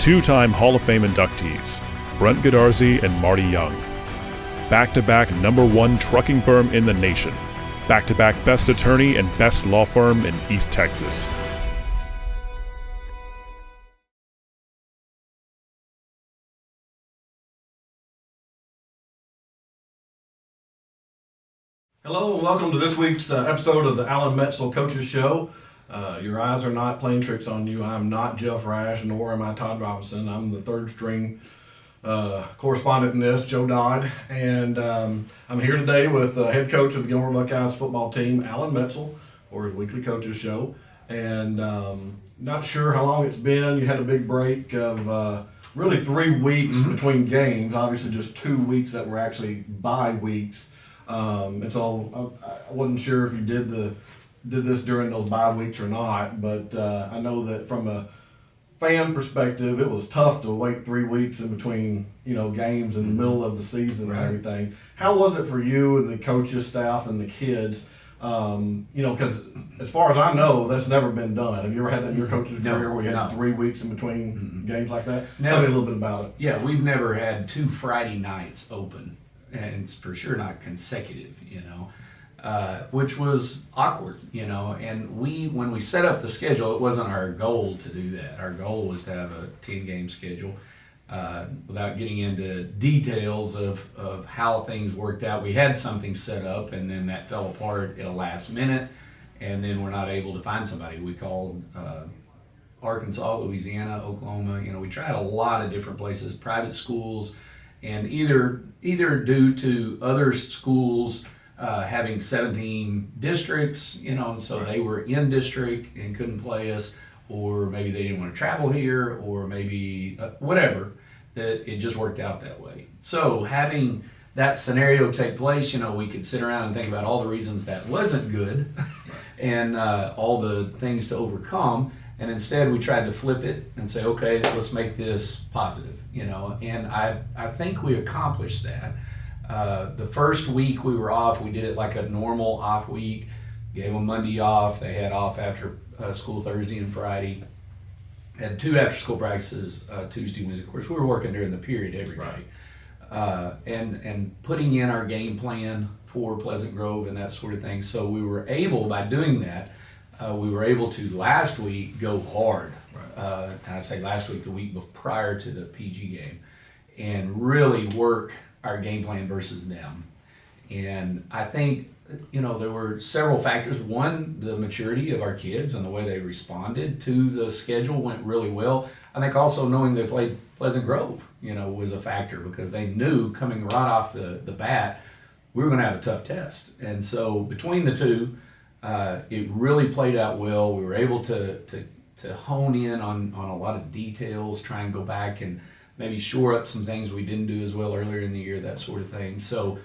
Two-time Hall of Fame inductees, Brent Godarzi and Marty Young. Back-to-back #1 trucking firm in the nation. Back-to-back best attorney and best law firm in East Texas. Hello and welcome to this week's episode of the Alan Metzel Coaches Show. Your eyes are not playing tricks on you. I'm not Jeff Rash, nor am I Todd Robinson. I'm the third string correspondent in this, Joe Dodd. And I'm here today with head coach of the Gilmer Buckeyes football team, Alan Metzel, for his weekly coaches show. And not sure how long it's been. You had a big break of really 3 weeks between games. Obviously just 2 weeks that were actually bye weeks. And so I wasn't sure if you did this during those bye weeks or not, but I know that from a fan perspective, it was tough to wait 3 weeks in between, games in the middle of the season and everything. How was it for you and the coaches, staff, and the kids? Because as far as I know, that's never been done. Have you ever had that in your coach's career where you had 3 weeks in between games like that? Tell me a little bit about it. Yeah, we've never had 2 Friday nights open, and it's for sure not consecutive, which was awkward, and when we set up the schedule, it wasn't our goal to do that. Our goal was to have a 10-game schedule. Without getting into details of how things worked out, we had something set up, and then that fell apart at a last minute, and then we're not able to find somebody. We called Arkansas, Louisiana, Oklahoma. We tried a lot of different places, private schools, and either due to other schools having 17 districts, and so they were in district and couldn't play us, or maybe they didn't want to travel here, or maybe whatever, that it just worked out that way. So having that scenario take place, we could sit around and think about all the reasons that wasn't good and all the things to overcome. And instead we tried to flip it and say, okay, let's make this positive, and I think we accomplished that. The first week we were off, we did it like a normal off week, gave them Monday off. They had off after school Thursday and Friday. Had 2 after school practices, Tuesday, Wednesday. Of course, we were working during the period every day. And putting in our game plan for Pleasant Grove and that sort of thing. So we were able, by doing that, we were able to last week go hard. And I say last week, the week prior to the PG game, and really work our game plan versus them. And I think, there were several factors. One, the maturity of our kids and the way they responded to the schedule went really well. I think also knowing they played Pleasant Grove, was a factor, because they knew coming right off the bat, we were going to have a tough test. And so between the two, it really played out well. We were able to hone in on a lot of details, try and go back and maybe shore up some things we didn't do as well earlier in the year, that sort of thing. So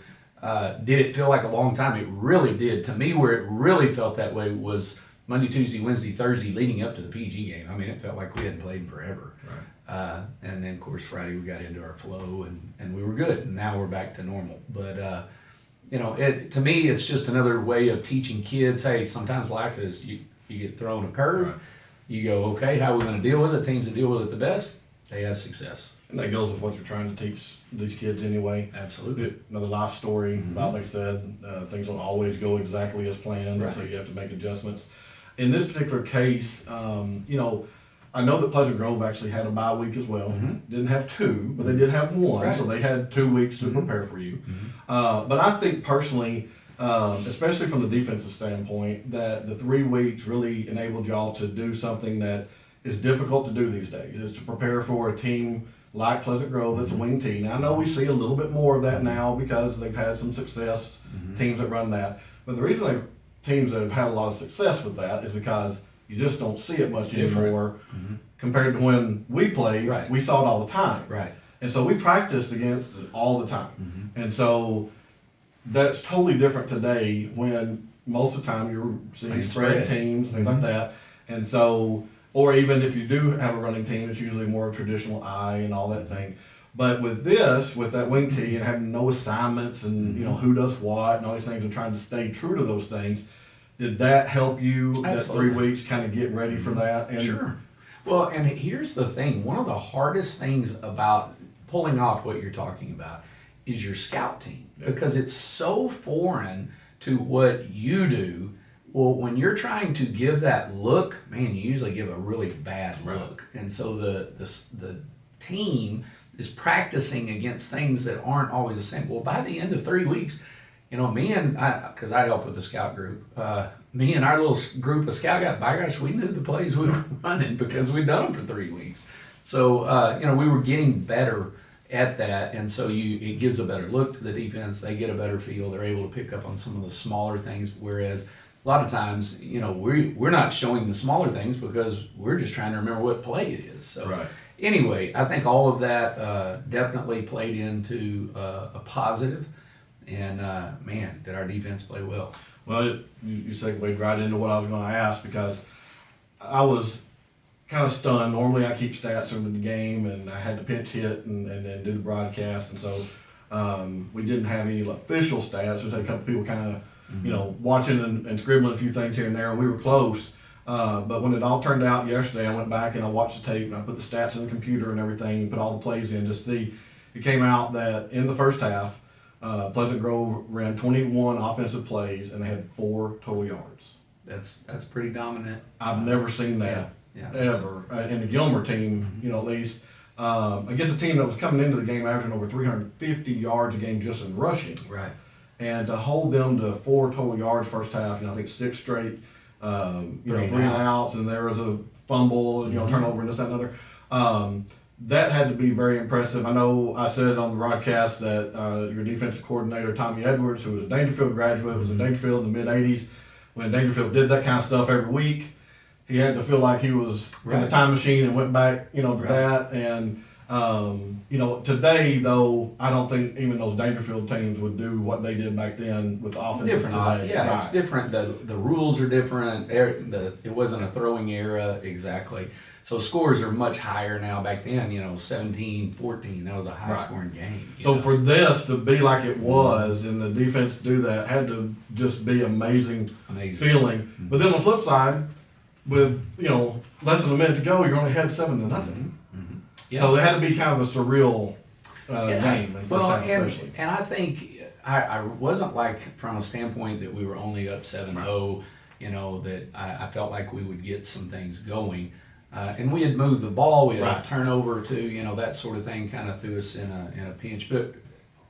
did it feel like a long time? It really did. To me, where it really felt that way was Monday, Tuesday, Wednesday, Thursday leading up to the PG game. I mean, it felt like we hadn't played in forever. Right. And then, of course, Friday we got into our flow and we were good. And now we're back to normal. But, to me, it's just another way of teaching kids, hey, sometimes life is you get thrown a curve. Right. You go, okay, how are we going to deal with it? Teams that deal with it the best, they have success. And that goes with what you're trying to teach these kids anyway. Absolutely. Another life story about, like I said, things don't always go exactly as planned, right. So you have to make adjustments. In this particular case, I know that Pleasant Grove actually had a bye week as well. Didn't have 2, but they did have 1, right. So they had 2 weeks to prepare for you. But I think personally, especially from the defensive standpoint, that the 3 weeks really enabled y'all to do something that is difficult to do these days, is to prepare for a team like Pleasant Grove that's a wing team. Now, I know we see a little bit more of that now because they've had some success, teams that run that. But the reason teams that have had a lot of success with that is because you just don't see it much anymore compared to when we played. Right. We saw it all the time. Right. And so we practiced against it all the time. And so that's totally different today when most of the time you're seeing spread teams, things like that. And so, or even if you do have a running team, it's usually more traditional I and all that thing. But with this, with that wing tee and having no assignments and who does what and all these things and trying to stay true to those things, did that help you? Absolutely. That 3 weeks kind of get ready for that? And sure. Well, and here's the thing. One of the hardest things about pulling off what you're talking about is your scout team, because it's so foreign to what you do. Well, when you're trying to give that look, man, you usually give a really bad look. And so the team is practicing against things that aren't always the same. Well, by the end of 3 weeks, because I help with the scout group, me and our little group of scout guys, by gosh, we knew the plays we were running because we'd done them for 3 weeks. So, we were getting better at that, and so it gives a better look to the defense. They get a better feel. They're able to pick up on some of the smaller things, whereas a lot of times, we're not showing the smaller things because we're just trying to remember what play it is. So anyway, I think all of that definitely played into a positive, and man, did our defense play well. Well, you segued right into what I was going to ask, because I was kind of stunned. Normally I keep stats of the game, and I had to pinch hit and then do the broadcast, and so we didn't have any official stats. We had a couple people kind of watching and scribbling a few things here and there, and we were close. But when it all turned out yesterday, I went back and I watched the tape, and I put the stats in the computer and everything, and put all the plays in just to see. It came out that in the first half, Pleasant Grove ran 21 offensive plays, and they had 4 total yards. That's pretty dominant. I've never seen that ever in the Gilmer team, at least. I guess a team that was coming into the game averaging over 350 yards a game just in rushing. Right. And to hold them to 4 total yards first half, I think 6 straight, 3 and outs, and there was a fumble, turnover, and this, that, and other. That had to be very impressive. I know I said on the broadcast that your defensive coordinator, Tommy Edwards, who was a Dangerfield graduate, was in Dangerfield in the mid-'80s. When Dangerfield did that kind of stuff every week, he had to feel like he was in a time machine and went back, to that. And, today, though, I don't think even those Dangerfield teams would do what they did back then with offenses today. Yeah, it's different. The rules are different. It wasn't a throwing era, exactly. So scores are much higher now. Back then, 17-14, that was a high-scoring game. So for this to be like it was, and the defense to do that, had to just be amazing feeling. Mm-hmm. But then on the flip side, with less than a minute to go, you're only ahead 7-0. Mm-hmm. Yeah. So it had to be kind of a surreal game. And I think I wasn't like from a standpoint that we were only up 7-0. That I felt like we would get some things going. And we had moved the ball, we had a turnover too, that sort of thing kind of threw us in a pinch. But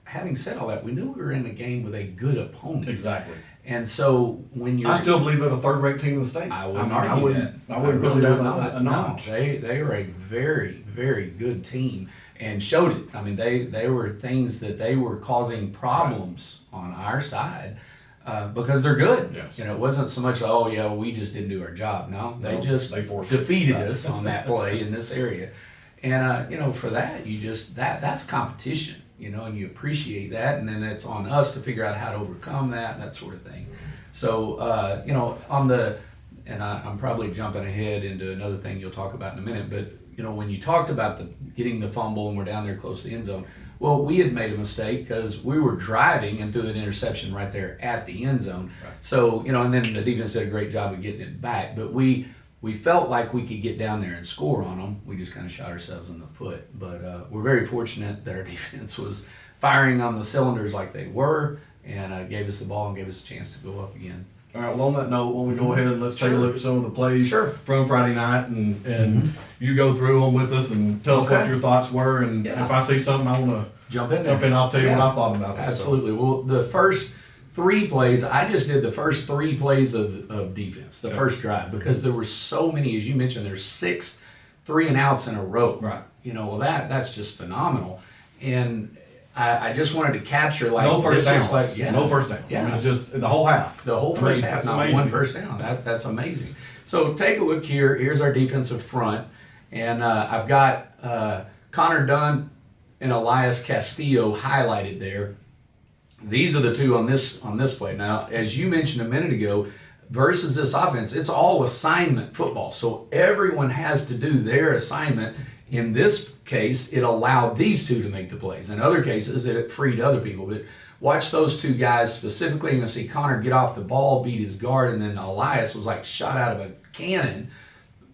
having said all that, we knew we were in a game with a good opponent. Exactly. And so when I still believe they're the third-ranked team in the state. I wouldn't argue that. I wouldn't really down a notch. No, they were a very, very good team and showed it. I mean, they were things that they were causing problems on our side. Because they're good. Yes. It wasn't so much, we just didn't do our job. No, they defeated us on that play in this area. And, for that, that's competition, and you appreciate that. And then it's on us to figure out how to overcome that sort of thing. So, I'm probably jumping ahead into another thing you'll talk about in a minute, but, when you talked about getting the fumble and we're down there close to the end zone, well, we had made a mistake because we were driving and threw an interception right there at the end zone. Right. So, and then the defense did a great job of getting it back. But we felt like we could get down there and score on them. We just kind of shot ourselves in the foot. But we're very fortunate that our defense was firing on the cylinders like they were and gave us the ball and gave us a chance to go up again. All right, well, on that note, when we go ahead and let's take a look at some of the plays from Friday night, and you go through them with us and tell us what your thoughts were, and if I see something I want to jump in, I'll tell you what I thought about it. Absolutely. Well, the first 3 plays, I just did the first 3 plays of defense, the first drive, because there were so many, as you mentioned, there's 6 3 and outs in a row. Right. That's just phenomenal. And I just wanted to capture no first down. No first down. Yeah. It's just the whole half. The whole first half, not amazing. 1 first down. That's amazing. So take a look here. Here's our defensive front. And I've got Connor Dunn and Elias Castillo highlighted there. These are the 2 on this play. Now, as you mentioned a minute ago, versus this offense, it's all assignment football. So everyone has to do their assignment. In this case, it allowed these 2 to make the plays. In other cases, it freed other people. But watch those 2 guys specifically. You're going to see Connor get off the ball, beat his guard, and then Elias was like shot out of a cannon,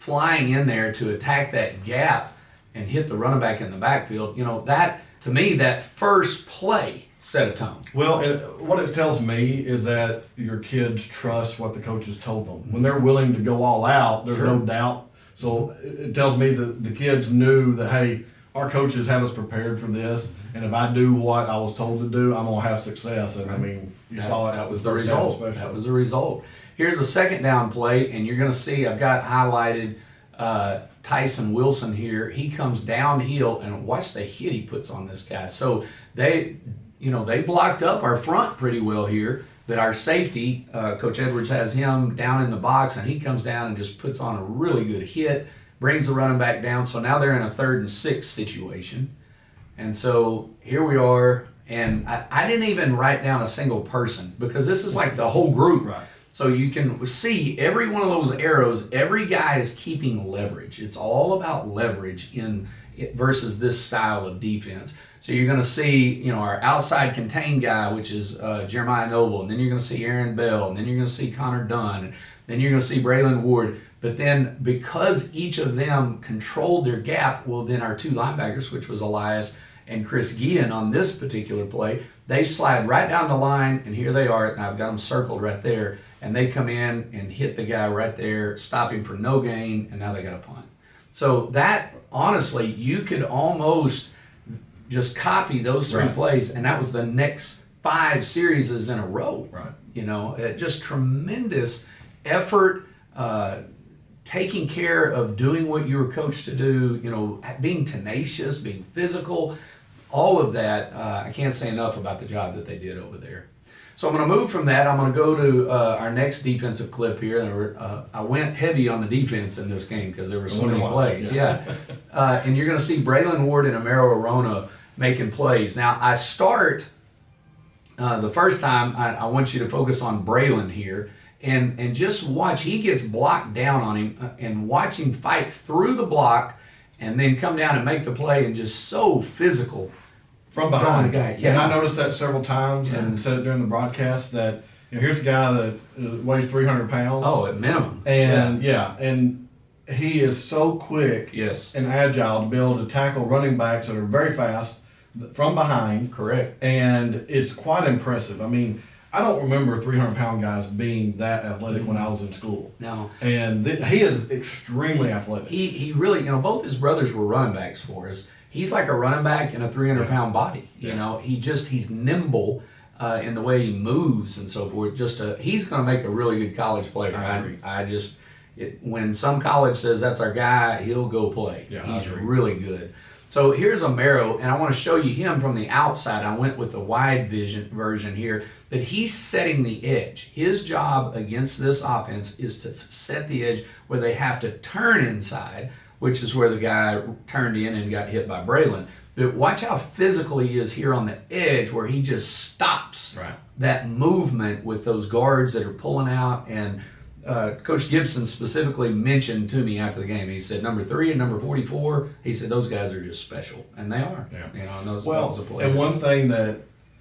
flying in there to attack that gap and hit the running back in the backfield, that, to me, that first play set a tone. Well, and what it tells me is that your kids trust what the coaches told them. When they're willing to go all out, there's no doubt. So it tells me that the kids knew that, hey, our coaches have us prepared for this, and if I do what I was told to do, I'm going to have success. And, I mean, you saw it. That was the result. That was the result. Here's a second down play, and you're going to see I've got highlighted Tyson Wilson here. He comes downhill, and watch the hit he puts on this guy. So they blocked up our front pretty well here, but our safety, Coach Edwards has him down in the box, and he comes down and just puts on a really good hit, brings the running back down. So now they're in a 3rd and 6 situation. And so here we are, and I didn't even write down a single person because this is like the whole group. Right. So you can see every one of those arrows, every guy is keeping leverage. It's all about leverage versus this style of defense. So you're going to see, our outside contained guy, which is Jeremiah Noble, and then you're going to see Aaron Bell, and then you're going to see Connor Dunn, and then you're going to see Braylon Ward. But then because each of them controlled their gap, well, then our 2 linebackers, which was Elias and Chris Guillen on this particular play, they slide right down the line, and here they are. And I've got them circled right there, and they come in and hit the guy right there, stop him for no gain, and now they got a punt. So that, honestly, you could almost just copy those 3 plays, and that was the next 5 series in a row. Right. Just tremendous effort, taking care of doing what you were coached to do, being tenacious, being physical, all of that. I can't say enough about the job that they did over there. So I'm going to move from that. I'm going to go to our next defensive clip here. I went heavy on the defense in this game because there were so many plays. And you're going to see Braylon Ward and Amaro Arona making plays. Now, I start the first time, I want you to focus on Braylon here and just watch. He gets blocked down on him and watch him fight through the block and then come down and make the play and just so physical. From behind. The guy. And I noticed that several times and said it during the broadcast that here's a guy that weighs 300 pounds. Oh, at minimum. And and he is so quick and agile to be able to tackle running backs that are very fast from behind. Correct. And it's quite impressive. I mean, I don't remember 300-pound guys being that athletic when I was in school. No. And he is extremely athletic. He really, both his brothers were running backs for us. He's like a running back in a 300-pound body. He's nimble in the way he moves and so forth. He's going to make a really good college player. When some college says that's our guy, he'll go play. He's really good. So here's Amaro, and I want to show you him from the outside. I went with the wide vision version here, but he's setting the edge. His job against this offense is to set the edge where they have to turn inside, which is where the guy turned in and got hit by Braylon. But watch how physical he is here on the edge where he just stops that movement with those guards that are pulling out. And Coach Gibson specifically mentioned to me after the game, he said, number 3 and number 44, he said, those guys are just special. And they are. And one thing that,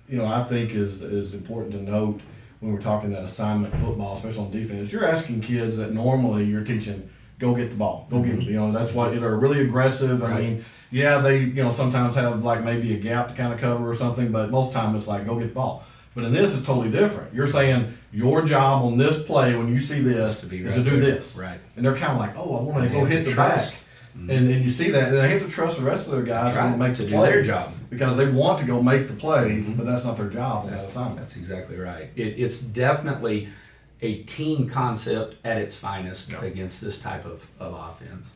I think is important to note when we're talking that assignment football, especially on defense, you're asking kids that normally you're teaching, go get the ball, go get it. That's why they're really aggressive. I mean, they sometimes have like maybe a gap to kind of cover or something, but most time it's like go get the ball. But in this, it's totally different. You're saying your job on this play when you see this is to do this, and they're kind of like, oh, I want to go hit the back, and you see that, and they have to trust the rest of their guys to make the play, do their job because they want to go make the play, but that's not their job on that assignment. That's exactly right. It's definitely a team concept at its finest against this type of offense.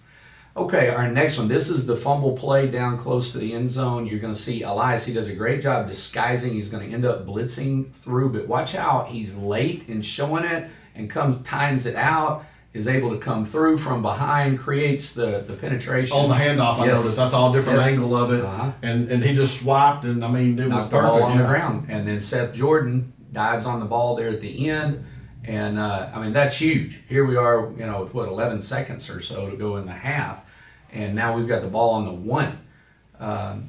Okay, our next one. This is the fumble play down close to the end zone. You're going to see Elias. He does a great job disguising. He's going to end up blitzing through, but watch how he's late in showing it and times it out, is able to come through from behind, creates the penetration. On the handoff, I noticed. I saw a different angle of it, and he just swiped, and I mean, it was knocked perfect. The ball on the ground. And then Seth Jordan dives on the ball there at the end. And, that's huge. Here we are, with 11 seconds or so to go in the half. And now we've got the ball on the 1.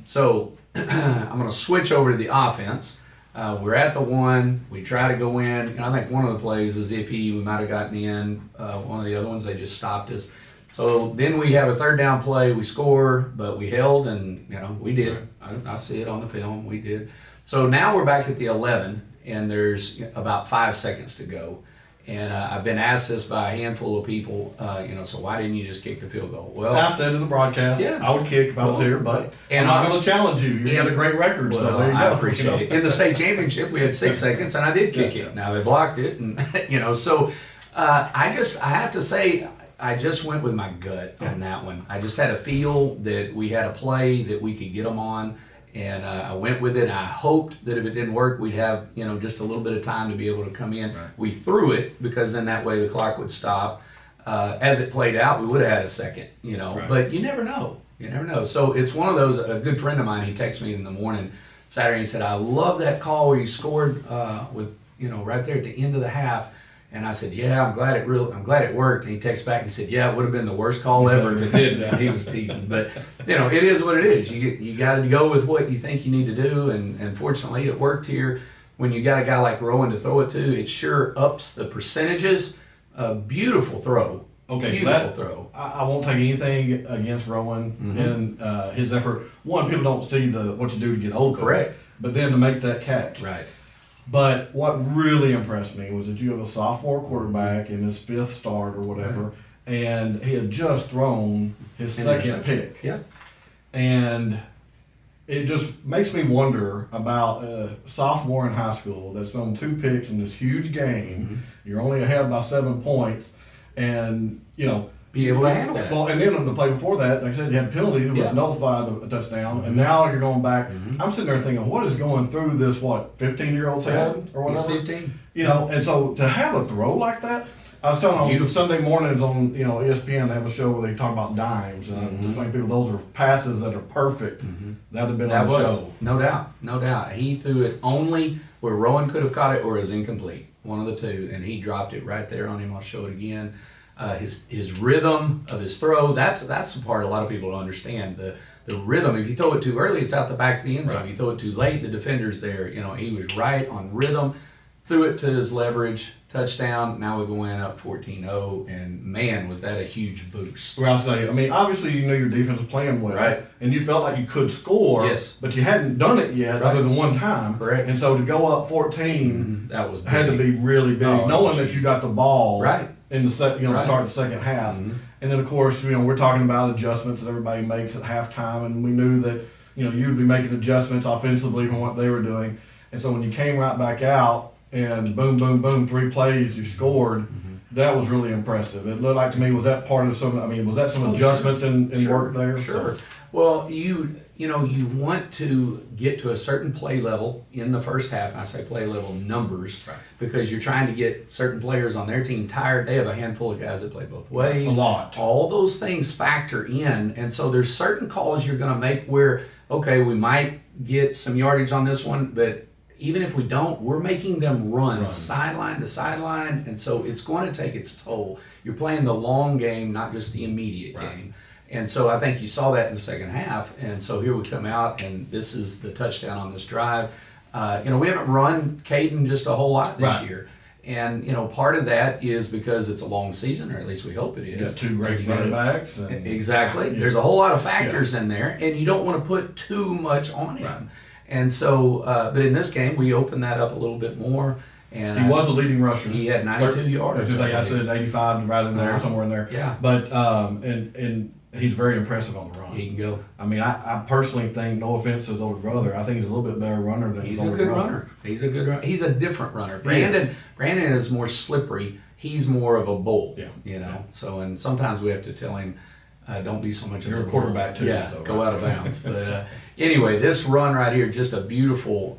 So I'm going to switch over to the offense. We're at the 1. We try to go in. And I think one of the plays is we might have gotten in. One of the other ones, they just stopped us. So then we have a third down play, we score, but we held, and we did. I see it on the film, we did. So now we're back at the 11, and there's about 5 seconds to go. And I've been asked this by a handful of people, so why didn't you just kick the field goal? Well, I said in the broadcast, I would kick if I was here, but I'm not going to challenge you. You had a great record, so there you go. I appreciate it. In the state championship, we had 6 seconds, and I did kick it. Now they blocked it, and so I have to say, I just went with my gut on that one. I just had a feel that we had a play that we could get them on. And I went with it. I hoped that if it didn't work, we'd have just a little bit of time to be able to come in. Right. We threw it because then that way the clock would stop. As it played out, we would have had a second. Right. But you never know. You never know. So it's one of those. A good friend of mine, he texted me in the morning Saturday. He said, "I love that call where you scored with right there at the end of the half." And I said, "Yeah, I'm glad it worked." And he texts back and he said, "Yeah, it would have been the worst call ever if it didn't." And he was teasing, but it is what it is. You got to go with what you think you need to do, and fortunately, it worked here. When you got a guy like Rowan to throw it to, it sure ups the percentages. A beautiful throw. Okay, beautiful throw. I won't take anything against Rowan and his effort. One, people don't see what you do to get open. Correct. But then to make that catch. Right. But what really impressed me was that you have a sophomore quarterback in his 5th start or whatever, and he had just thrown his second pick. Yeah. And it just makes me wonder about a sophomore in high school that's thrown 2 picks in this huge game. You're only ahead by 7 points, and be able to handle that. Well, and then in the play before that, like I said, you had a penalty. It was nullified a touchdown, and now you're going back. I'm sitting there thinking, what is going through this 15-year-old's head or whatever? He's 15. And so to have a throw like that, I was telling on Sunday mornings on ESPN, they have a show where they talk about dimes, and I'm just telling people those are passes that are perfect. That'd have been on the show. No doubt. He threw it only where Rowan could have caught it or is incomplete, one of the two, and he dropped it right there on him. I'll show it again. His rhythm of his throw, that's the part a lot of people don't understand. The rhythm, if you throw it too early, it's out the back of the end zone. Right. If you throw it too late, the defender's there. He was right on rhythm, threw it to his leverage, touchdown. Now we're going up 14-0, and man, was that a huge boost. Well, I'll say, obviously you knew your defense was playing well, right? And you felt like you could score, but you hadn't done it yet other than one time. Correct. And so to go up 14 that was big. Had to be really big, knowing that you got the ball in the start of the second half. And then of course, we're talking about adjustments that everybody makes at halftime, and we knew that you'd be making adjustments offensively from what they were doing. And so when you came right back out and boom, boom, boom, 3 plays, you scored. That was really impressive. It looked like to me, was that part of was that some adjustments in work there? Sure. So. Well, you want to get to a certain play level in the first half. I say play level numbers because you're trying to get certain players on their team tired. They have a handful of guys that play both ways. A lot. All those things factor in, and so there's certain calls you're going to make where, okay, we might get some yardage on this one, but even if we don't, we're making them run sideline to sideline, and so it's going to take its toll. You're playing the long game, not just the immediate game. And so I think you saw that in the second half, and so here we come out, and this is the touchdown on this drive. We haven't run Caden just a whole lot this year, and part of that is because it's a long season, or at least we hope it is. You got 2 great running backs. Exactly. There's a whole lot of factors in there, and you don't want to put too much on him. And so, but in this game, we opened that up a little bit more. And he was a leading rusher. He had 92 yards. I said 85 right in there, somewhere in there. Yeah. But and he's very impressive on the run. He can go. I personally think, no offense to his older brother, I think he's a little bit better runner than his older brother. He's a good runner. He's a different runner. Brandon is more slippery. He's more of a bull. So, and sometimes we have to tell him, don't be so much of a quarterback too. Yeah, so, go out of bounds. But anyway, this run right here, just a beautiful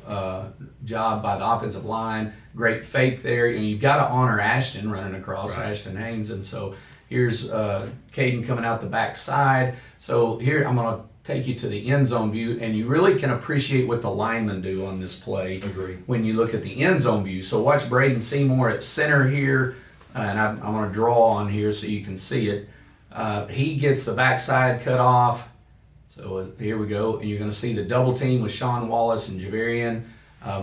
job by the offensive line. Great fake there. And you've got to honor Ashton running across, Ashton Haynes. And so here's Caden coming out the back side. So here I'm going to take you to the end zone view, and you really can appreciate what the linemen do on this play. Agree. When you look at the end zone view. So watch Braden Seymour at center here, and I'm going to draw on here so you can see it. He gets the backside cut off. So here we go, and you're going to see the double team with Sean Wallace and Javarian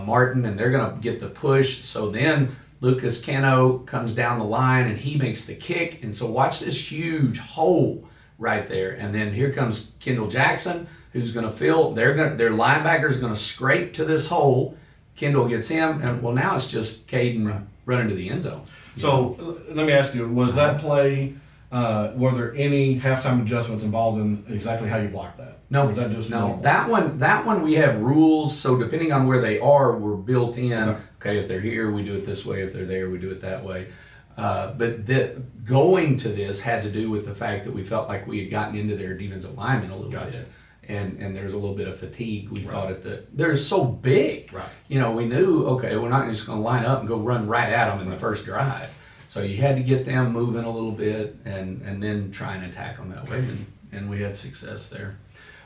Martin, and they're going to get the push. So then Lucas Cano comes down the line and he makes the kick. And so watch this huge hole right there. And then here comes Kendall Jackson, who's going to fill. Their linebacker's going to scrape to this hole. Kendall gets him, and well, now it's just Caden running to the end zone. So let me ask you: was that play? Were there any halftime adjustments involved in exactly how you blocked that? No, or was that just normal? That one we have rules. So depending on where they are, we're built in. Okay, if they're here, we do it this way. If they're there, we do it that way. But going to this had to do with the fact that we felt like we had gotten into their defensive linemen a little bit. And there's a little bit of fatigue. We thought they're so big. Right. We knew, okay, we're not just going to line up and go run right at them in the first drive. So you had to get them moving a little bit and then try and attack them that way. And we had success there.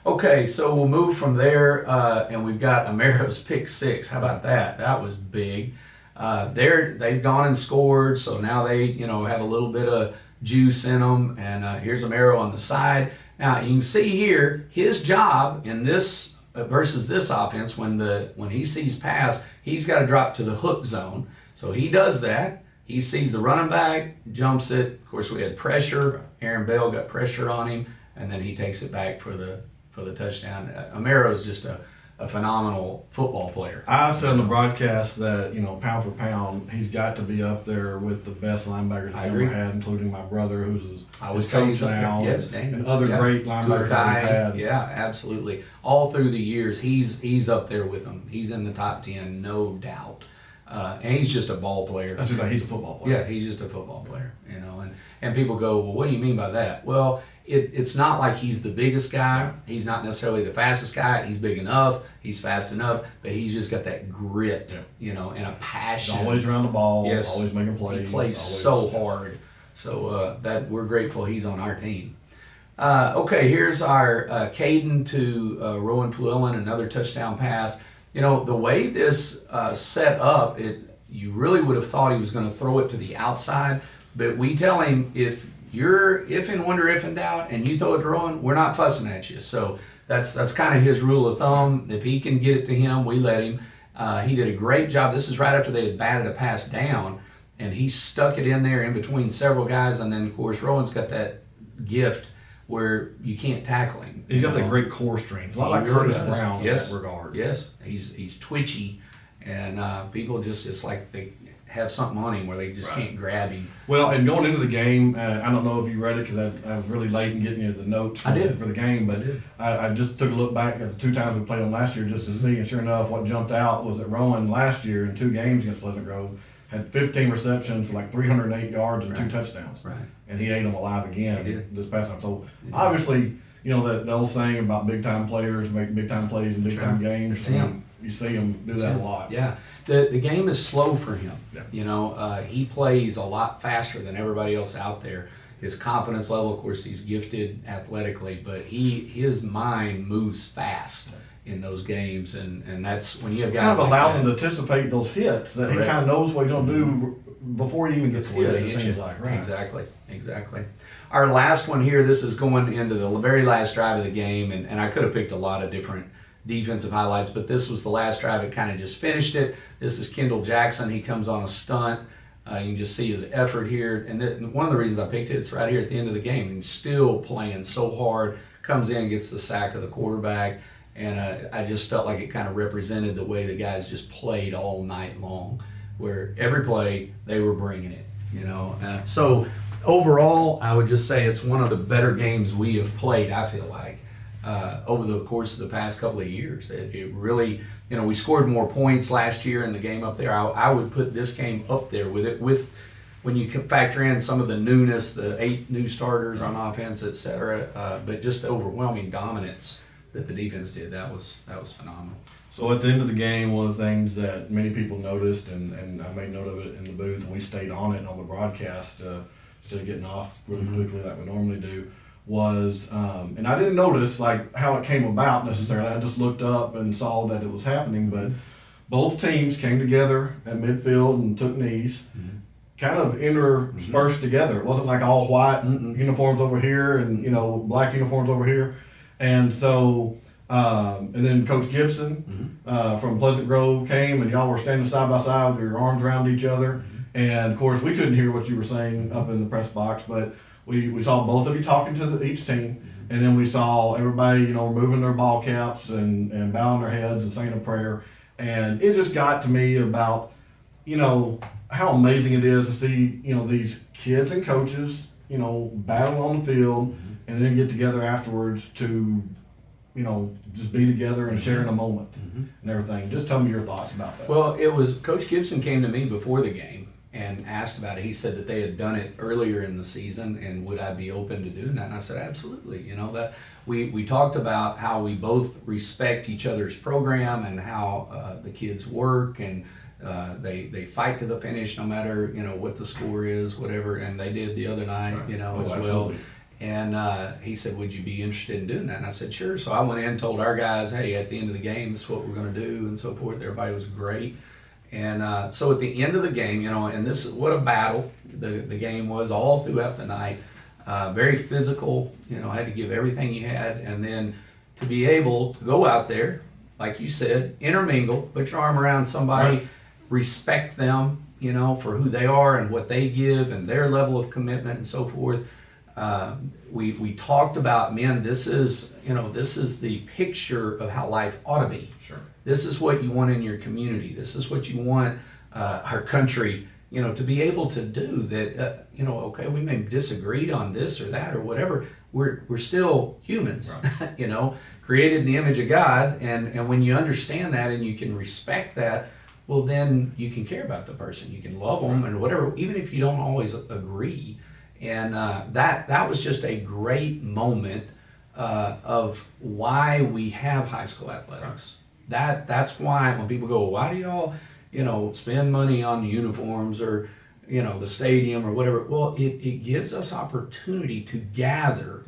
Okay, so we'll move from there, and we've got Amero's pick 6. How about that? That was big. They've gone and scored, so now they have a little bit of juice in them. And here's Amero on the side. Now you can see here his job in this versus this offense. When he sees pass, he's got to drop to the hook zone. So he does that. He sees the running back, jumps it. Of course, we had pressure. Aaron Bell got pressure on him, and then he takes it back for the touchdown. Amero is just a phenomenal football player. I said in the broadcast that, pound for pound, he's got to be up there with the best linebackers we've ever had, including my brother, who's his coach now, yes, and other great linebackers that we've had. Yeah, absolutely. All through the years, he's up there with them. He's in the top 10, no doubt. And he's just a ball player. That's just like he's a football player. Yeah, he's just a football player, and people go, well, what do you mean by that? Well, it's not like he's the biggest guy. He's not necessarily the fastest guy. He's big enough. He's fast enough. But he's just got that grit, and a passion. He's always around the ball. Yes. Always making plays. He plays so hard. So that we're grateful he's on our team. Okay, here's our Caden to Rowan Flewellen, another touchdown pass. The way this set up, you really would have thought he was going to throw it to the outside. But we tell him, if in wonder, if in doubt, and you throw it to Rowan, we're not fussing at you. So that's kind of his rule of thumb. If he can get it to him, we let him. He did a great job. This is right after they had batted a pass down, and he stuck it in there in between several guys. And then, of course, Rowan's got that gift where you can't tackle him. He's got that great core strength, a lot like Curtis Brown in that regard. Yes, he's twitchy, and people it's like they have something on him where they just can't grab him. Well, and going into the game, I don't know if you read it because I was really late in getting you the notes for the game, but I just took a look back at the 2 times we played them last year just to see, and sure enough, what jumped out was that Rowan last year in 2 games against Pleasant Grove had 15 receptions for like 308 yards and 2 touchdowns. Right. And he ate them alive again this past time. So obviously, the old saying about big time players make big time plays in big time games. You see him do that a lot. Yeah. The game is slow for him. Yeah. He plays a lot faster than everybody else out there. His confidence level, of course, he's gifted athletically, but his mind moves fast in those games, and that's when you have guys kind of like allows that. him to anticipate those hits that he kind of knows what he's going to do before he even gets hit. It seems like, right? Exactly. Our last one here. This is going into the very last drive of the game, and I could have picked a lot of different defensive highlights, but this was the last drive. It kind of just finished it. This is Kendall Jackson. He comes on a stunt. You can just see his effort here, and one of the reasons I picked it's right here at the end of the game. He's still playing so hard. Comes in, gets the sack of the quarterback. And I just felt like it kind of represented the way the guys just played all night long, where every play they were bringing it, So overall, I would just say it's one of the better games we have played, I feel like, over the course of the past couple of years. It really, we scored more points last year in the game up there. I would put this game up there with it, with when you can factor in some of the newness, the 8 new starters on offense, et cetera, but just the overwhelming dominance that the defense did, that was phenomenal. So at the end of the game, one of the things that many people noticed, and I made note of it in the booth, and we stayed on it on the broadcast instead of getting off really quickly like we normally do, was, and I didn't notice like how it came about necessarily. I just looked up and saw that it was happening, but both teams came together at midfield and took knees. Kind of interspersed together. It wasn't like all white uniforms over here and black uniforms over here. And so, and then Coach Gibson from Pleasant Grove came, and y'all were standing side by side with your arms around each other. And of course, we couldn't hear what you were saying up in the press box, but we saw both of you talking to each team, and then we saw everybody, removing their ball caps and bowing their heads and saying a prayer. And it just got to me about, how amazing it is to see, these kids and coaches, battle on the field and then get together afterwards to, just be together and share in a moment and everything. Just tell me your thoughts about that. Well, it was Coach Gibson came to me before the game and asked about it. He said that they had done it earlier in the season, and would I be open to doing that? And I said, absolutely. That we talked about how we both respect each other's program and how the kids work, and they fight to the finish no matter what the score is, whatever. And they did the other night, as absolutely. well. And he said, would you be interested in doing that? And I said, sure. So I went in and told our guys, hey, at the end of the game, this is what we're going to do, and so forth. Everybody was great. And so at the end of the game, and this is what a battle the game was all throughout the night. Very physical, had to give everything you had. And then to be able to go out there, like you said, intermingle, put your arm around somebody, right. Respect them, for who they are and what they give and their level of commitment and so forth. We talked about, man, this is the picture of how life ought to be. Sure. This is what you want in your community. This is what you want our country, to be able to do that. Okay, we may disagree on this or that or whatever. We're still humans, right. Created in the image of God. And when you understand that and you can respect that, well, then you can care about the person. You can love them and whatever, even if you don't always agree. And that was just a great moment of why we have high school athletics. That's why when people go, why do y'all, spend money on uniforms or, the stadium or whatever? Well, it gives us opportunity to gather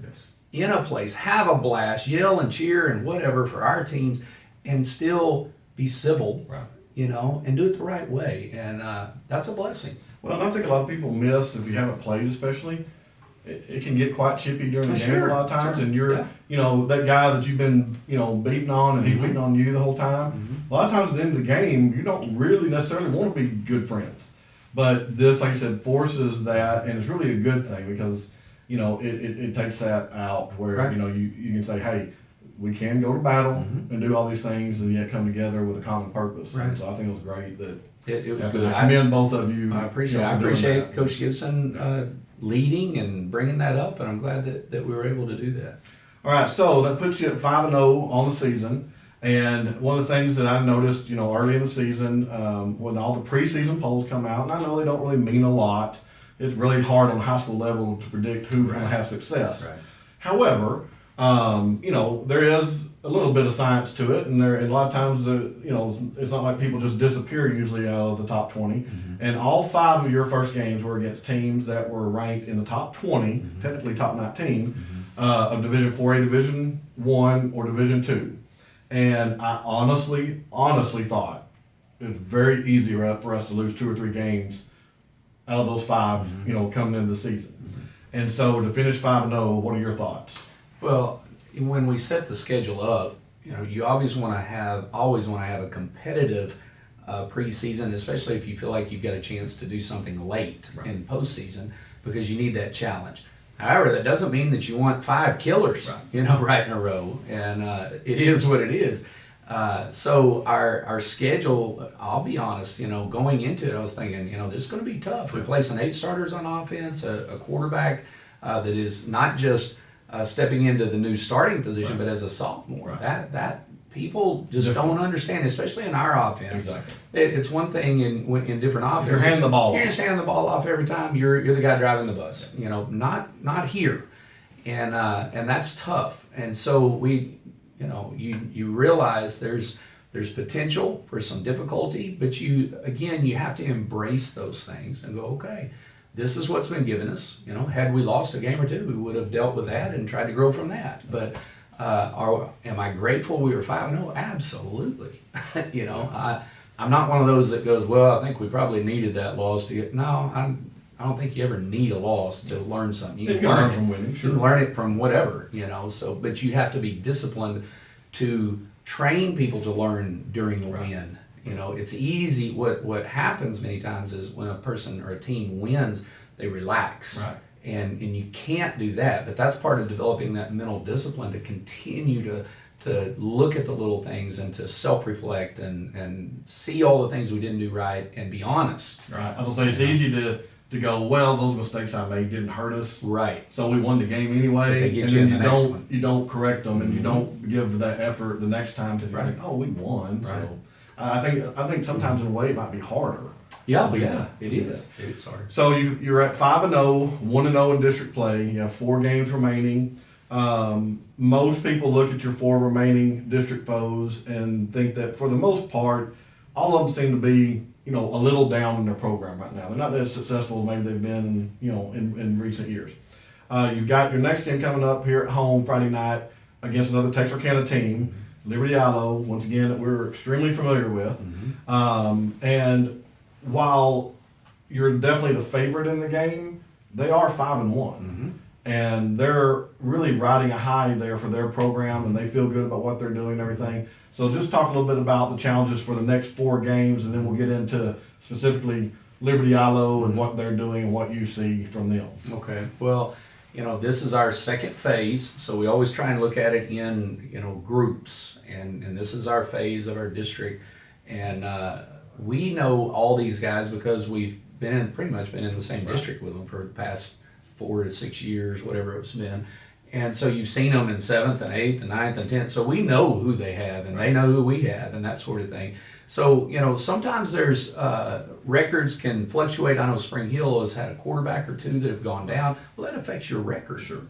in a place, have a blast, yell and cheer and whatever for our teams, and still be civil, and do it the right way. And that's a blessing. Well, I think a lot of people miss, if you haven't played especially, it can get quite chippy during the game a lot of times, and you're, that guy that you've been, beating on and he's beating on you the whole time. A lot of times at the end of the game, you don't really necessarily want to be good friends. But this, like you said, forces that, and it's really a good thing because, it takes that out where, you can say, hey, we can go to battle and do all these things and yet come together with a common purpose. Right. And so I think it was great that it was good. I commend both of you. I appreciate Coach Gibson leading and bringing that up, and I'm glad that we were able to do that. All right, so that puts you at 5-0 on the season. And one of the things that I noticed, early in the season, when all the preseason polls come out, and I know they don't really mean a lot, it's really hard on the high school level to predict who's going to have success. Right. However, there is a little bit of science to it, and a lot of times, it's not like people just disappear usually out of the top 20. And all 5 of your first games were against teams that were ranked in the top 20, technically top 19, of Division 4A, Division 1, or Division 2. And I honestly thought it was very easy for us to lose 2 or 3 games out of those 5, coming into the season. And so to finish 5-0, what are your thoughts? Well, when we set the schedule up, you always want to have a competitive preseason, especially if you feel like you've got a chance to do something late in postseason, because you need that challenge. However, that doesn't mean that you want 5 killers, right in a row, and it is what it is. So our schedule, I'll be honest, going into it, I was thinking, this is going to be tough. We play some 8 starters on offense, a quarterback that is not just stepping into the new starting position, but as a sophomore. That people just don't understand, especially in our offense. Exactly. It's one thing in different offenses. You're handing the ball off. You're just handing the ball off every time. You're the guy driving the bus. Not here, and that's tough. And so we, you realize there's potential for some difficulty, but you have to embrace those things and go, okay, this is what's been given us. Had we lost a game or two, we would have dealt with that and tried to grow from that. But am I grateful we were 5-0? Absolutely. I'm not one of those that goes, well, I think we probably needed that loss to get. No, I don't think you ever need a loss to learn something. You can learn from winning. Sure. You can learn it from whatever, So, but you have to be disciplined to train people to learn during the win, It's easy. What happens many times is when a person or a team wins, they relax. Right. And you can't do that. But that's part of developing that mental discipline to continue to look at the little things and to self-reflect and see all the things we didn't do right and be honest. Right. I was saying it's easy to go, well, those mistakes I made didn't hurt us. Right. So we won the game anyway. They get and you then in the next one. you don't correct them and you don't give that effort the next time to Right. think, oh, we won. Right. So I think sometimes in a way it might be harder. Yeah, it is. It's hard. So you're at 5-0, 1-0 in district play. You have 4 games remaining. Most people look at your 4 remaining district foes and think that for the most part, all of them seem to be, a little down in their program right now. They're not as successful as maybe they've been, in recent years. You've got your next game coming up here at home Friday night against another Texarkana team, Liberty Ilo, once again, that we're extremely familiar with. And while you're definitely the favorite in the game, they are 5-1. And they're really riding a high there for their program, and they feel good about what they're doing and everything. So just talk a little bit about the challenges for the next 4 games, and then we'll get into specifically Liberty Ilo and what they're doing and what you see from them. Okay. Well, this is our second phase, so we always try and look at it in, groups, and this is our phase of our district. And we know all these guys because we've pretty much been in the same district with them for the past 4 to 6 years, whatever it's been. And so you've seen them in 7th and 8th and 9th and 10th. So we know who they have and they know who we have and that sort of thing. So, sometimes there's records can fluctuate. I know Spring Hill has had a quarterback or 2 that have gone down. Well, that affects your record. Sure.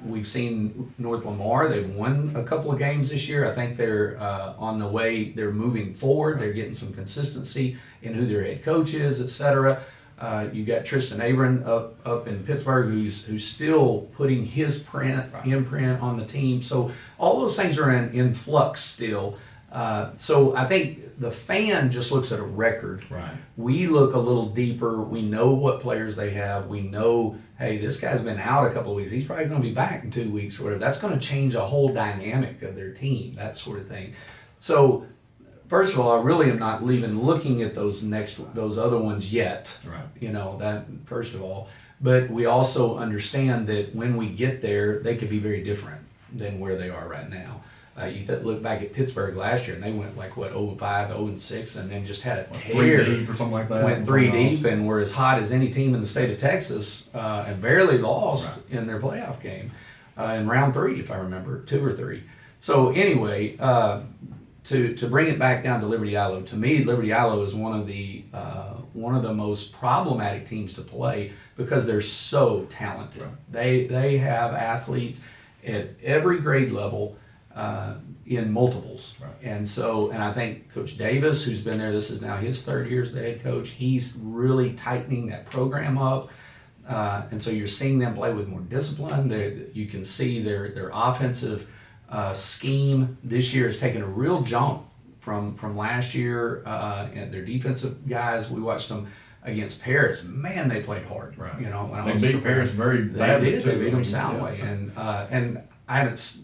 We've seen North Lamar. They've won a couple of games this year. I think they're on the way. They're moving forward. They're getting some consistency in who their head coach is, et cetera. You got Tristan Averin up in Pittsburgh, who's still putting his imprint on the team. So all those things are in flux still. So I think the fan just looks at a record. Right. We look a little deeper. We know what players they have. We know, hey, this guy's been out a couple of weeks. He's probably going to be back in 2 weeks or whatever. That's going to change a whole dynamic of their team, that sort of thing. So first of all, I really am not even looking at those other ones yet. Right. That first of all. But we also understand that when we get there, they could be very different than where they are right now. You look back at Pittsburgh last year, and they went 0-5, 0-6, and then just had a tear. 3 deep or something like that. Went 3 deep and were as hot as any team in the state of Texas, and barely lost in their playoff game in round 3, if I remember, 2 or 3. So anyway, to bring it back down to Liberty Ilo, to me, Liberty Ilo is one of the most problematic teams to play because they're so talented. Right. They have athletes at every grade level. In multiples. Right. And I think Coach Davis, who's been there, this is now his 3rd year as the head coach, he's really tightening that program up. And so you're seeing them play with more discipline. You can see their offensive scheme this year has taken a real jump from last year. And their defensive guys, we watched them against Paris. Man, they played hard. Right. When I beat Paris very badly. They beat them soundly. Yeah. And I haven't.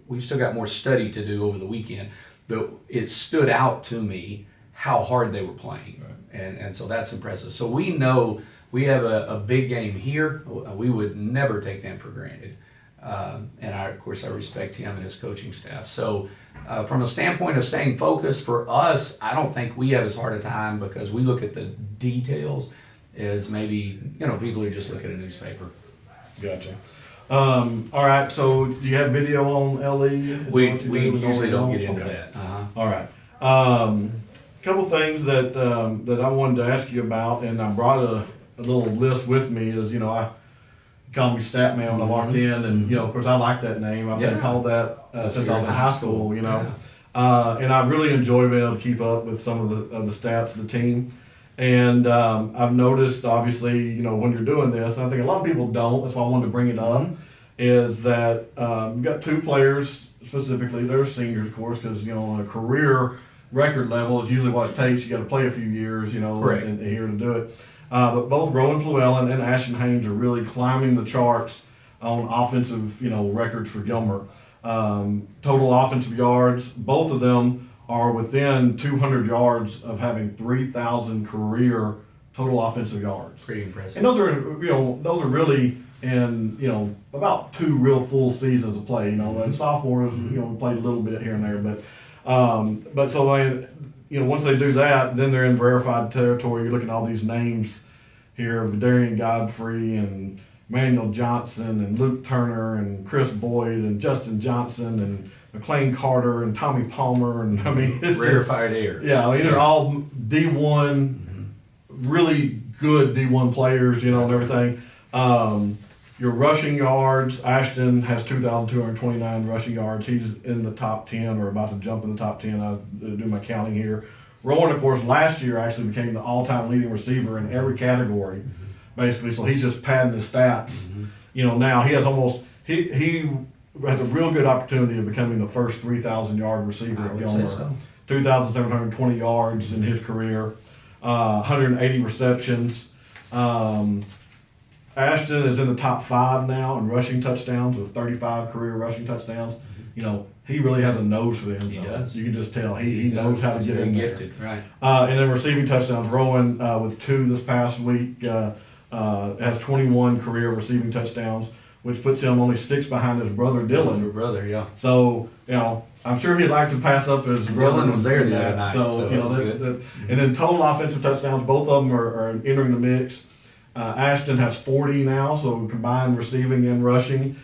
We've still got more study to do over the weekend, but it stood out to me how hard they were playing. Right. And so that's impressive. So we know we have a big game here. We would never take them for granted. And of course, I respect him and his coaching staff. So from a standpoint of staying focused, for us, I don't think we have as hard a time because we look at the details as maybe, people who just look at a newspaper. Gotcha. All right, so do you have video on LE? We usually don't get into that. All right. Couple things that I wanted to ask you about, and I brought a little list with me. Is you called me Statman when I walked in, and of course I like that name. I've been called that since I was in high school. And I really enjoy being able to keep up with some of the stats of the team. And I've noticed, obviously, when you're doing this, and I think a lot of people don't, that's why I wanted to bring it up, is that you've got 2 players specifically. They're seniors, of course, because, on a career record level is usually what it takes. You got to play a few years, and here to do it. But both Rowan Flewellen and Ashton Haynes are really climbing the charts on offensive, records for Gilmer. Total offensive yards, both of them are within 200 yards of having 3,000 career total offensive yards. Pretty impressive. And those are really in, about 2 real full seasons of play. And sophomores, played a little bit here and there, but so once they do that, then they're in verified territory. You're looking at all these names here of Darian Godfrey and Manuel Johnson and Luke Turner and Chris Boyd and Justin Johnson and McLean Carter and Tommy Palmer, and it's rarefied air. Yeah, they're all D1, really good D1 players, and everything. Your rushing yards, Ashton has 2,229 rushing yards. He's in the top 10 or about to jump in the top 10. I do my counting here. Rowan, of course, last year actually became the all-time leading receiver in every category, basically. So he's just padding his stats. Now he has he has a real good opportunity of becoming the first 3,000-yard receiver at Gilmer. 2,720 yards in his career, 180 receptions. Ashton is in the top 5 now in rushing touchdowns with 35 career rushing touchdowns. He really has a nose for the end zone. He does. You can just tell he knows how to get in there. Gifted, right? And then receiving touchdowns, Rowan with 2 this past week has 21 career receiving touchdowns, which puts him only 6 behind his brother Dylan. His older brother, yeah. So I'm sure he'd like to pass up his brother. Dylan was there the other night, so and then total offensive touchdowns, both of them are entering the mix. Ashton has 40 now, so combined receiving and rushing.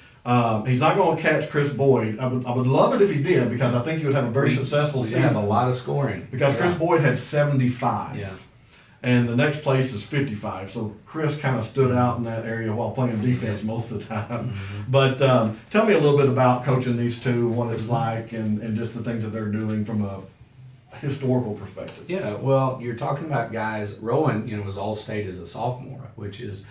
He's not going to catch Chris Boyd. I would love it if he did, because I think he would have a very successful season. He has a lot of scoring. Because Chris Boyd had 75. Yeah. And the next place is 55. So Chris kind of stood out in that area while playing defense most of the time. But tell me a little bit about coaching these two, what it's like, and just the things that they're doing from a historical perspective. Yeah, well, you're talking about guys. Rowan, was All-State as a sophomore, which is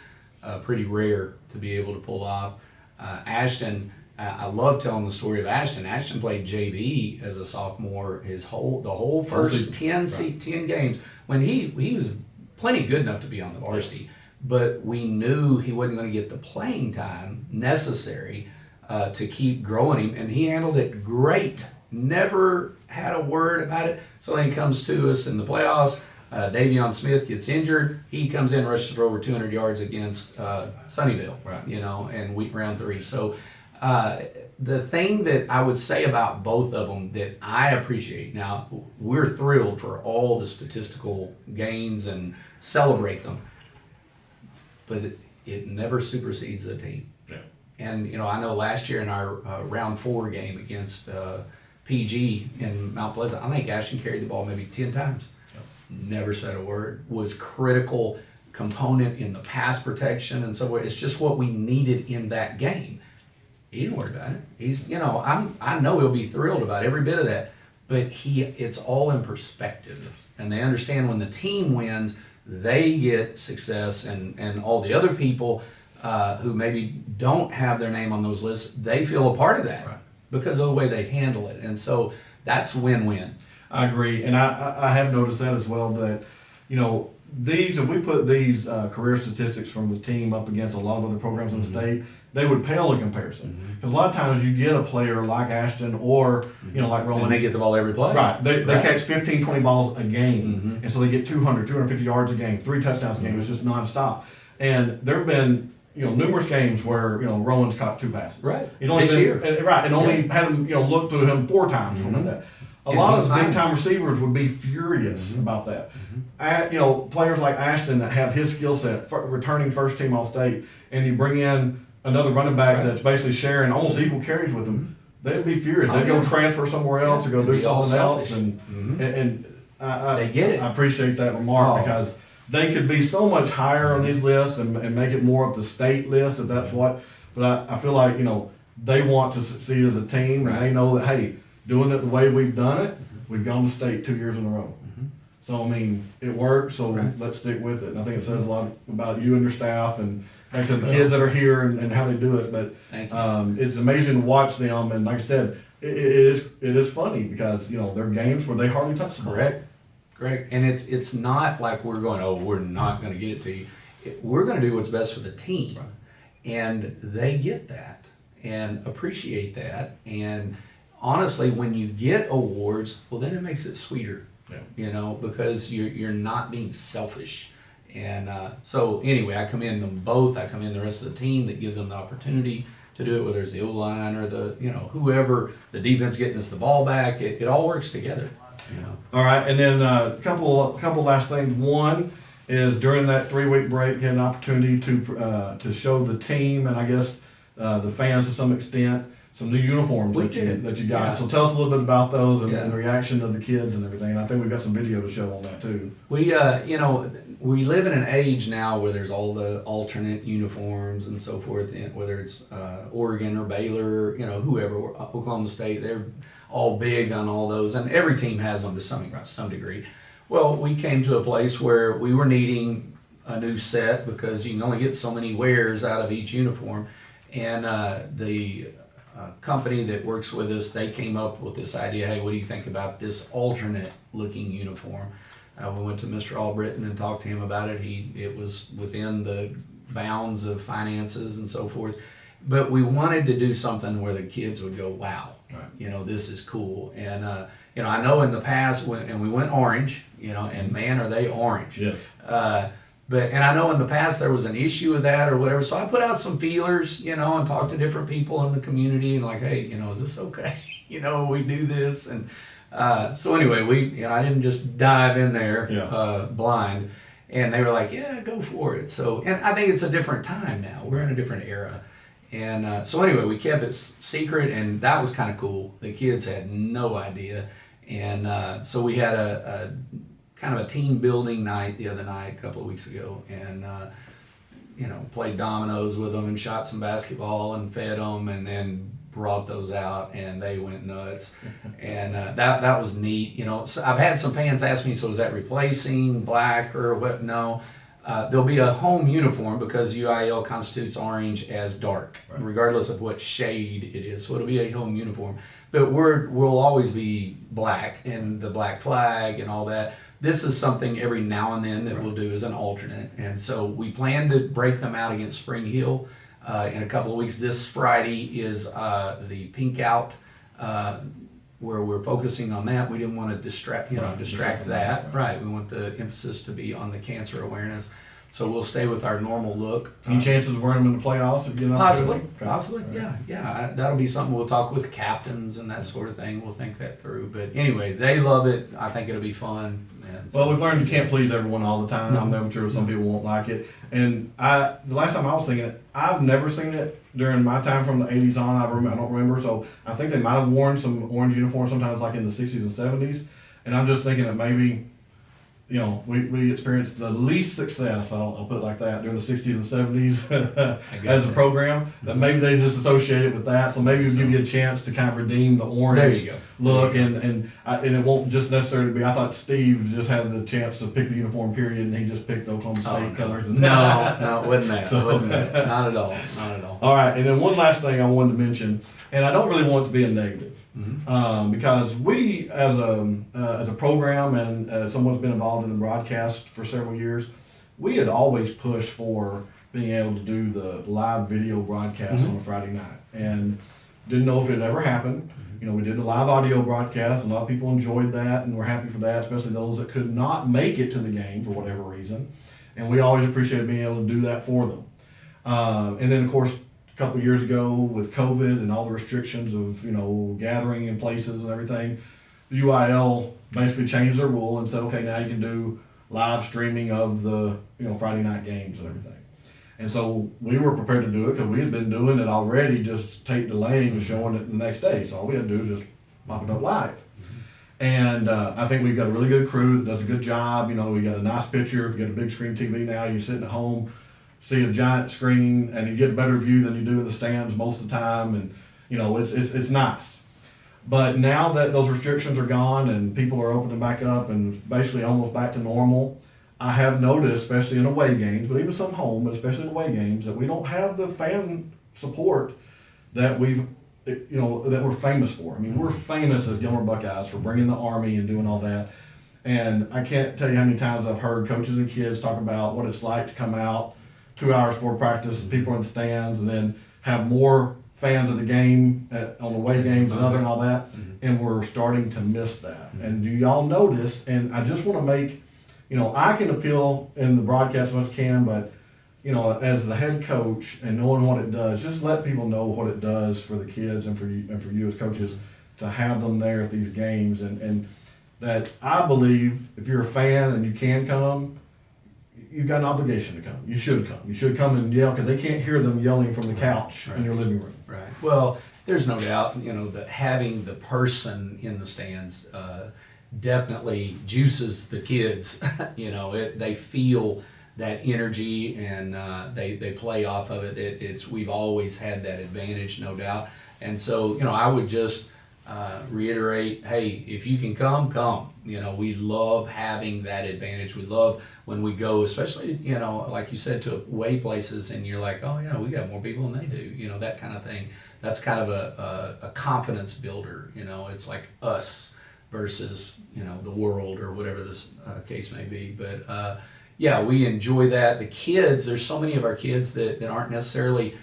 pretty rare to be able to pull off. Ashton, I love telling the story of Ashton. Ashton played JV as a sophomore the whole first 10 games when he was plenty good enough to be on the varsity, but we knew he wasn't going to get the playing time necessary to keep growing him, and he handled it great. Never had a word about it. So then he comes to us in the playoffs. Davion Smith gets injured. He comes in, rushes for over 200 yards against Sunnyvale, right. And round 3. So the thing that I would say about both of them that I appreciate, now we're thrilled for all the statistical gains and celebrate them, but it never supersedes the team. Yeah. And, I know last year in our round 4 game against PG in Mount Pleasant, I think Ashton carried the ball maybe 10 times. Never said a word. Was critical component in the pass protection and so forth. It's just what we needed in that game. He didn't worry about it. He's, I know he'll be thrilled about every bit of that, but it's all in perspective. And they understand when the team wins, they get success, and all the other people who maybe don't have their name on those lists, they feel a part of that. Right. Because of the way they handle it. And so that's win-win. I agree. And I have noticed that as well, that, if we put these career statistics from the team up against a lot of other programs in the state, they would pale in comparison. Because a lot of times you get a player like Ashton or, like Rowan. And they get the ball every play. Right. They catch 15, 20 balls a game. And so they get 200, 250 yards a game, 3 touchdowns a game. It's just nonstop. And there have been numerous games where, Rowan's caught 2 passes. Right. He's only this year. And only had him, look to him 4 times from that. A lot of big-time receivers would be furious about that. Players like Ashton that have his skill set, returning first-team All-State, and you bring in another running back that's basically sharing almost equal carries with him, they'd be furious. They'd go transfer somewhere else or go do something else. And they get it. I appreciate that remark because they could be so much higher on these lists and make it more of the state list if that's what. But I feel like, they want to succeed as a team, and they know that, hey, doing it the way we've done it, we've gone to state 2 years in a row. So, it works, so let's stick with it. And I think it says a lot about you and your staff and, like I said, the kids that are here and how they do it. But it's amazing to watch them. And like I said, it is funny because, there are games where they hardly touch the ball. Correct. And it's not like we're going, we're not going to get it to you. We're going to do what's best for the team. Right. And they get that. and appreciate that. And honestly, when you get awards, well, then it makes it sweeter, because you're not being selfish. And so anyway, I commend them both. I commend the rest of the team that give them the opportunity to do it, whether it's the O-line or the, whoever, the defense getting us the ball back. It all works together. All right, and then a couple last things. One is during that 3-week break, you had an opportunity to show the team and I guess the fans to some extent some new uniforms that you got. Yeah. So tell us a little bit about those and the reaction of the kids and everything. And I think we've got some video to show on that too. We we live in an age now where there's all the alternate uniforms and so forth, whether it's Oregon or Baylor, whoever, Oklahoma State, they're all big on all those, and every team has them to some degree. Well, we came to a place where we were needing a new set because you can only get so many wears out of each uniform, and the company that works with us, they came up with this idea, hey, what do you think about this alternate looking uniform? We went to Mr. Albritton and talked to him about it. It was within the bounds of finances and so forth. But we wanted to do something where the kids would go, wow, this is cool. And, I know in the past, and we went orange, and man, are they orange. Yes. And I know in the past there was an issue with that or whatever. So I put out some feelers, and talked to different people in the community and like, hey, is this okay? We do this. And so anyway, I didn't just dive in there blind. And they were like, yeah, go for it. So, and I think it's a different time now. We're in a different era. And so anyway, we kept it secret, and that was kind of cool. The kids had no idea. And so we had a kind of a team building night the other night, a couple of weeks ago, and played dominoes with them and shot some basketball and fed them, and then brought those out, and they went nuts. And that was neat. So I've had some fans ask me, so is that replacing black or what? No. There'll be a home uniform because UIL constitutes orange as dark, regardless of what shade it is. So it'll be a home uniform. But we'll always be black and the black flag and all that. This is something every now and then that we'll do as an alternate. And so we plan to break them out against Spring Hill in a couple of weeks. This Friday is the Pink Out, where we're focusing on that. We didn't want to distract that. Right. We want the emphasis to be on the cancer awareness. So we'll stay with our normal look. Any chances of wearing them in the playoffs? Possibly. Yeah. That'll be something we'll talk with captains and that sort of thing. We'll think that through. But anyway, they love it. I think it'll be fun. Well, we've learned you can't please everyone all the time. No. I'm sure some people won't like it. And the last time I was singing it, I've never seen it during my time from the 80s on. I don't remember. So I think they might have worn some orange uniforms sometimes like in the 60s and 70s. And I'm just thinking that maybe, we experienced the least success, I'll put it like that, during the 60s and 70s as a program, that maybe they just associate it with that. So maybe it'll give you a chance to kind of redeem the orange look. And it won't just necessarily be, I thought Steve just had the chance to pick the uniform period and he just picked the Oklahoma State colors. No, it wasn't that. Not at all. All right, and then one last thing I wanted to mention, and I don't really want it to be a negative. Because we, as a program and someone's been involved in the broadcast for several years, we had always pushed for being able to do the live video broadcast on a Friday night, and didn't know if it ever happened. We did the live audio broadcast, and a lot of people enjoyed that, and we're happy for that, especially those that could not make it to the game for whatever reason, and we always appreciated being able to do that for them. And then, of course, a couple of years ago with COVID and all the restrictions of, gathering in places and everything, the UIL basically changed their rule and said, okay, now you can do live streaming of the, Friday night games and everything. And so we were prepared to do it because we had been doing it already, just tape delaying and showing it the next day. So all we had to do was just pop it up live. And I think we've got a really good crew that does a good job. We got a nice picture. If you got a big screen TV now, you're sitting at home, see a giant screen, and you get a better view than you do in the stands most of the time, and it's nice. But now that those restrictions are gone and people are opening back up and basically almost back to normal, I have noticed, especially in away games, but even some home, but especially in away games, that we don't have the fan support that that we're famous for. I mean, we're famous as Gilmer Buckeyes for bringing the Army and doing all that. And I can't tell you how many times I've heard coaches and kids talk about what it's like to come out 2 hours before practice and people are in the stands and then have more fans of the game on the away games and other and all that, and we're starting to miss that. And do y'all notice? And I just want to make, I can appeal in the broadcast as much as I can, but as the head coach and knowing what it does, just let people know what it does for the kids and for you as coaches to have them there at these games, and that I believe if you're a fan and you can come, you've got an obligation to come. You should come. You should come and yell, because they can't hear them yelling from the couch in your living room. Right. Well, there's no doubt, that having the person in the stands definitely juices the kids. They feel that energy, and they play off of it. We've always had that advantage, no doubt. And so, I would just reiterate, hey, if you can come. We love having that advantage. We love when we go, especially, like you said, to away places, and you're like, oh yeah, we got more people than they do, that kind of thing. That's kind of a confidence builder. It's like us versus, the world, or whatever this case may be. But yeah, we enjoy that. The kids, there's so many of our kids that aren't necessarily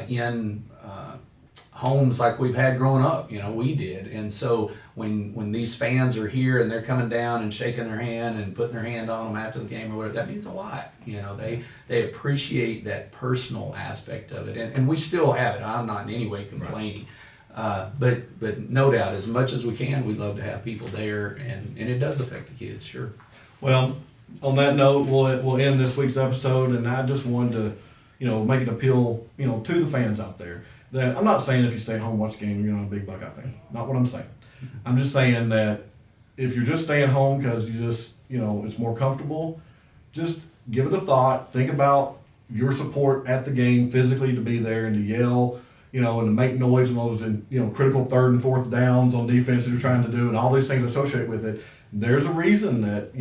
in homes like we've had growing up, we did. And so when these fans are here and they're coming down and shaking their hand and putting their hand on them after the game or whatever, that means a lot. They appreciate that personal aspect of it. And we still have it. I'm not in any way complaining. Right. But no doubt, as much as we can, we'd love to have people there, and it does affect the kids, sure. Well, on that note, we'll end this week's episode, and I just wanted to, make an appeal, to the fans out there. That I'm not saying if you stay home and watch the game, you're not a big Buckeye fan. Not what I'm saying. I'm just saying that if you're just staying home because you just, it's more comfortable, just give it a thought. Think about your support at the game physically, to be there and to yell, and to make noise on those, critical third and fourth downs on defense that you're trying to do, and all these things associated with it. There's a reason that,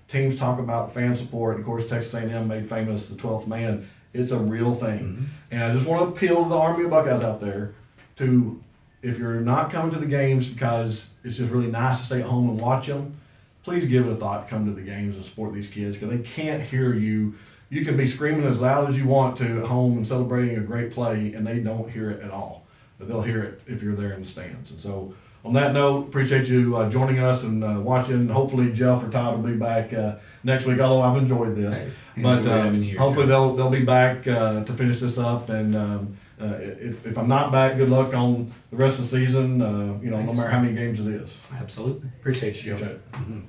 teams talk about fan support. Of course, Texas A&M made famous the 12th man. It's a real thing. Mm-hmm. And I just want to appeal to the Army of Buckeyes out there to, if you're not coming to the games because it's just really nice to stay at home and watch them, please give it a thought to come to the games and support these kids, because they can't hear you. You can be screaming as loud as you want to at home and celebrating a great play, and they don't hear it at all. But they'll hear it if you're there in the stands. And so on that note, appreciate you joining us and watching. Hopefully Jeff or Todd will be back next week, although I've enjoyed this. Hey, but hopefully they'll be back to finish this up. And if I'm not back, good luck on the rest of the season, no matter how many games it is. Absolutely. Appreciate you, Joe. Appreciate it. Mm-hmm.